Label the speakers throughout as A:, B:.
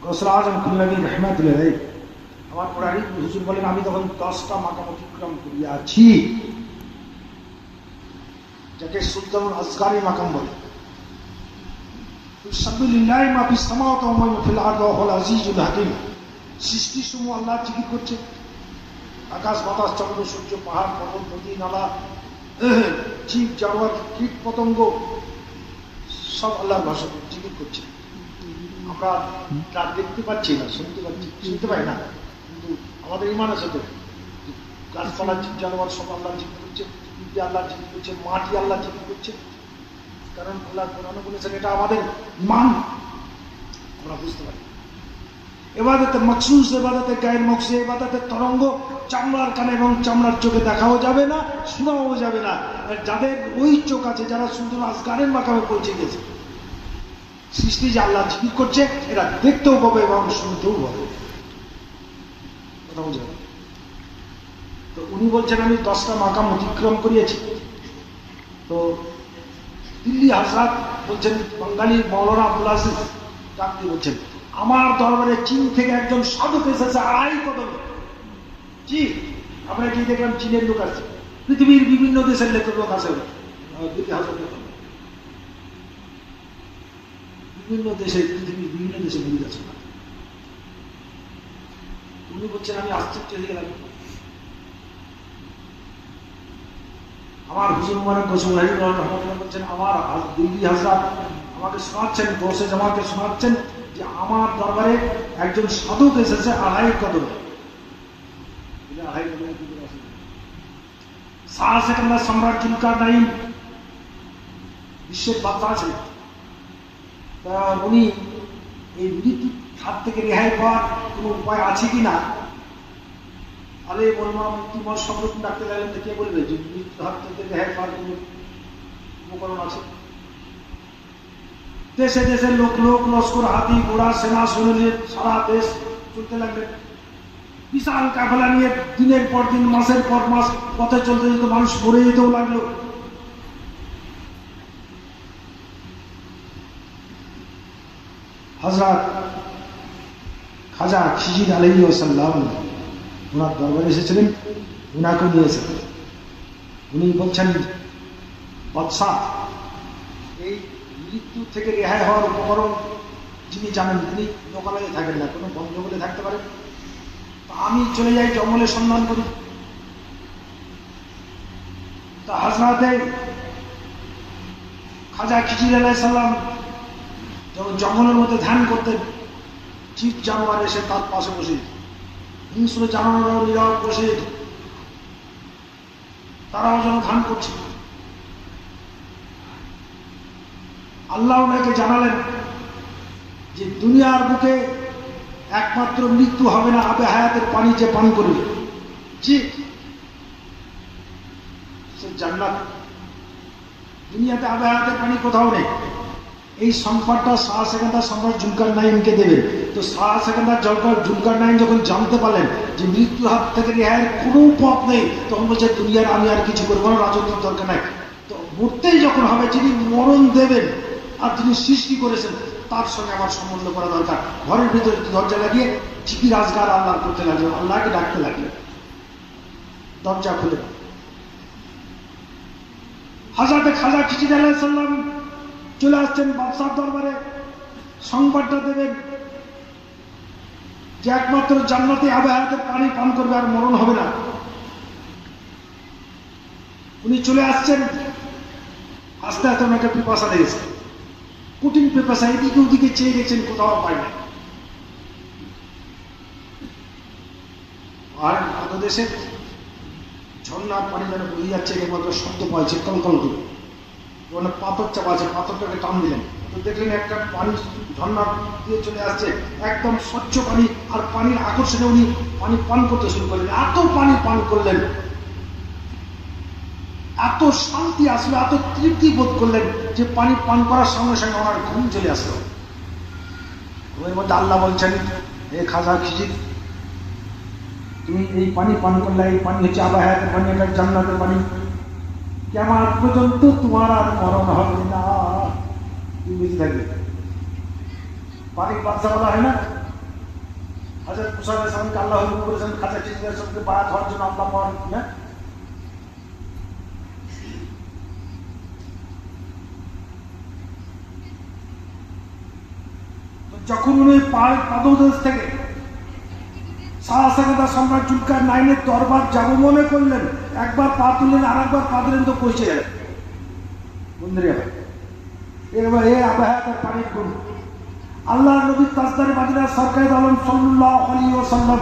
A: গৌসুল আজম খুলনাবী রহমাতুল্লাহ আমার পুরানি হুজুর বলেন, আমি তখন 10টা মাকাম অতিক্রম করিয়াছি, যাকে সুলতানুল আসগারি মাকাম বলে। সৃষ্টিসমূহ আল্লাহ জিকির করছে, আকাশ বাতাস চন্দ্র সূর্য পাহাড় পর্বত নদী নালা জীব জানোয়ার কীট পতঙ্গ সব আল্লাহর ভাষা জিকির করছে। আমরা তার দেখতে পাচ্ছি না, শুনতে পাই না, কিন্তু আমাদের ইমান আছে তো। গাছপালা জীব জানোয়ার সব আল্লাহ জিকির করছে, পৃথিবী আল্লাহ জিকির করছে, মাটি আল্লাহ জিকির করছে, কারণ আল্লাহ কোরআনে বলেছেন এটা আমাদের ইমান, আমরা বুঝতে পারি। এবাদতে মখসুস, এবাদতে গায়ের মখসুস, এবাদতে তরঙ্গ চামড়ার কানে এবং চামড়ার চোখে দেখাও যাবে না, শোনাও যাবে না। যাদের ওই চোখ আছে, যারা সুলতানুল আসগারের মাকামে পৌঁছে গেছে, সৃষ্টি যে আল্লাহ জিকির করছে এরা দেখতেও পাবে এবং শুনতেও পাবে। কথা বুঝে? তো উনি বলছেন আমি 10টা মাকাম অতিক্রম করিয়েছি। তো দিল্লি হাজরাত বলছেন, বাঙালি মৌলানা আব্দুল আজিজ ডাক দিয়ে বলছেন, আমার দরবারে চীন থেকে একজন সাধক এসেছে 2.5 কদমে। জি, আমরা কি দেখলাম চীনের লোক আছে, পৃথিবীর বিভিন্ন দেশের লোক আছে, বিভিন্ন দেশে, পৃথিবীর বিভিন্ন দেশে মুরিদ আছে। উনি বলছেন আমি আশ্চর্য হয়ে গেলাম। আমার হুজুর মুবারক গৌসুল রহমাতুল্লাহ বলছেন, আমার দিল্লি হাজরাত আমাকে শোনাচ্ছেন, বসে জামাকে শোনাচ্ছেন যে আমার দরবারে একজন সাধক এসেছে 2.5 কদমে। 2.5 কদমে কি করে আসে? শাহ সেকেন্দার সম্রাট জুলকারনাইন বিশ্বের বাদশা আছে। তা উনি এই মৃত্যুর হাত থেকে রেহাই পাওয়ার কোনো উপায় আছে কিনা, আরে বললাম মৃত্যুময় সংরক্ষণ ডাকতে লাগলেন, কে বলবে যে মৃত্যুর হাত থেকে রেহাই পাওয়ার কোনো উপকরণ আছে? দেশে দেশে লোক লস্কর হাতি ঘোড়া সেনা সৈন্য সারা দেশ চলতে লাগলেন। বিশাল কাফেলা নিয়ে দিনের পর দিন মাসের পর মাস পথে চলতে যেত, মানুষ মরে যেতেও লাগলো। হযরত খাজা খিজির আলাইহিস সালাম ওনার দরবারে এসেছিলেন, উনাকে নিয়েছেন। উনি বলছেন, বাদশাহ এই মৃত্যু থেকে রেহাই হওয়ার উপকরণ যিনি জানেন তিনি লোকালয়ে থাকেন না, কোনো বন জঙ্গলে থাকতে পারেন। আমি চলে যাই জঙ্গলে সন্ধান করি। তা হযরতে খাজা খিজির আলাইহিস সালাম যখন জঙ্গলের মধ্যে ধ্যান করতেন, জীব জানোয়ার এসে তার পাশে বসে, হিংস্র জানোয়ার নীরব বসে তারাও যেন ধ্যান করছে। আল্লাহ ওনাকে জানালেন যে দুনিয়ার বুকে একমাত্র মৃত্যু হবে না, আবে হায়াতের পানি যে পান করবে জি সে জান্নাত। দুনিয়াতে আবে হায়াতের পানি কোথাও নেই। এই সংবাদটা শাহ সেকেন্দার সম্রাট জুলকারনাইনকে দেবে। তো শাহ সেকেন্দার জুলকারনাইন যখন জানতে পারলেন যে মৃত্যুর হাত থেকে রেহাইয়ের কোনো পথ নেই, তখন বলছে দুনিয়ার আমি আর কিছু করবো না, রাজত্বের দরকার নাই। তো মরতেই যখন হবে, যিনি মরণ দেবেন আর যিনি সৃষ্টি করেছেন তার সঙ্গে আমার সম্বন্ধ করা দরকার। ঘরের ভিতরে দরজা লাগিয়ে জিকির আজগার আল্লাহ করতে লাগলো, আল্লাহকে ডাকতে লাগলো। দরজা খুলে হযরত খাজা খিজির আলাইহিস সালাম চলে আসছেন বাদশার দরবারে, সংবাদটা দেবেন যে একমাত্র জান্নাতে আবে হায়াতের পানি পান করবে, আর মরণ হবে না। উনি চলে আসছেন, আস্তে আস্তে ওনাকে পিপাসা লেগেছে, কঠিন পিপাসা। এদিকে ওদিকে চেয়ে গেছেন, কোথাও পায় না। আর আমাদের দেশে ঝর্ণার পানি যেন বয়ে যাচ্ছে, একমাত্র শব্দ পাইছে কলকল করে। ওখানে পাথর চাপা আছে, পাথরটাকে টান দিলেন, তো দেখলেন একটা পানি ঝর্ণা দিয়ে চলে আসছে, একদম স্বচ্ছ পানি। আর পানির আকর্ষণে উনি পানি পান করতে শুরু করলেন। এত পানি পান করলেন, এত শান্তি আসলো, এত তৃপ্তি বোধ করলেন যে পানি পান করার সঙ্গে সঙ্গে ওনার ঘুম চলে আসলো। ঘুমের মধ্যে আল্লাহ বলছেন, হে খাজা খিজির, তুমি এই পানি পান করলে, এই পানি হচ্ছে আবে হায়াতের পানি, এটা জান্নাতের পানি। কিয়ামত পর্যন্ত তোমার আর মরণ হবে না, তুমি বেঁচে থাকবে। পানির বাদশা বলা হয় না, মুসা আলাইহিস সালামকে আল্লাহ হুকুম করেছেন খাজা চিশতির সঙ্গে বায়াত হওয়ার জন্য আল্লাহ পাওয়ার না। যখন উনি পাদদেশ থেকে শাহজাদা সম্রাট জুলকার নাইনের দরবার যাব মনে করলেন, একবার পা তুললেন আর একবার পা দিলেন তো পৌঁছে গেলেন। বন্ধুরা এবার এ আবহাওয়ার পানির গুণ আল্লাহ নবী তাজদারে মাদিনা সরকারি আলম সাল্লাল্লাহু আলাইহি ওয়াসাল্লাম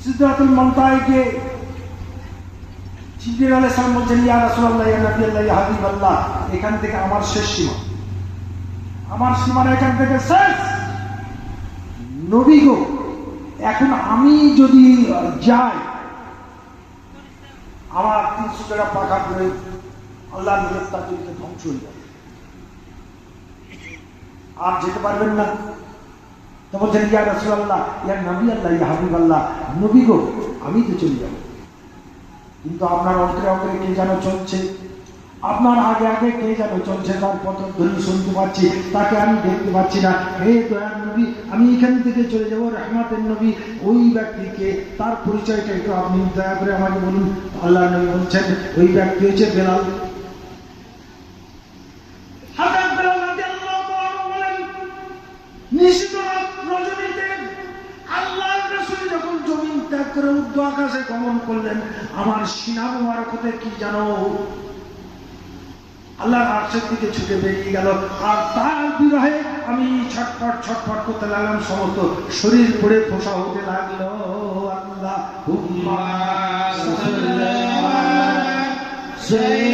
A: সিদরাতুল মুনতাহায় গিয়ে জিবরিল আলাইহিস সালাম বলছেন, ইয়া রাসূলুল্লাহ, ইয়া নবী আল্লাহ, ইয়া হাবিবাল্লাহ, এখান থেকে আমার শেষ সীমা, আমার সীমানা এখান থেকে শেষ। নবী গো, এখন আমি যদি যাই আমার 300 টাকা পাখা করে আল্লাহ নবী তাদেরকে ধ্বংস হয়ে যাবে, আর যেতে পারবেন না। তো বলছেন, ইয়া রাসূলুল্লাহ, ইয়া নবী আল্লাহ, ইয়া হাবিবাল্লাহ, নবী গো, আমি তো চলে যাব, কিন্তু আপনার অন্তরে অন্তরে কে যেন চলছে, আপনার আগে আগে কে যেন চলছে, তার পথধ্বনি শুনতে পাচ্ছি, তাকে আমি দেখতে পাচ্ছি না। হে দয়ার নবী, আমি এখান থেকে চলে যাবো, রহমতের নবী, ওই ব্যক্তিকে, তার পরিচয়টা একটু আপনি দয়া করে আমাকে বলুন। আল্লাহ নবী বলছেন, ওই ব্যক্তি হচ্ছে বেলাল। রজনীতে আল্লাহ রাসূল যখন জমিন ত্যাগ করে ঊর্ধ্ব আকাশে গমন করলেন, আমার সিনা মোবারকতে কি জানো আল্লাহর আরশের দিকে ছুটে বেরিয়ে গেল, আর তার বিরহে আমি ছটফট ছটফট করতে লাগলাম, সমস্ত শরীর পড়ে ফোঁসা হতে লাগলো। আল্লাহ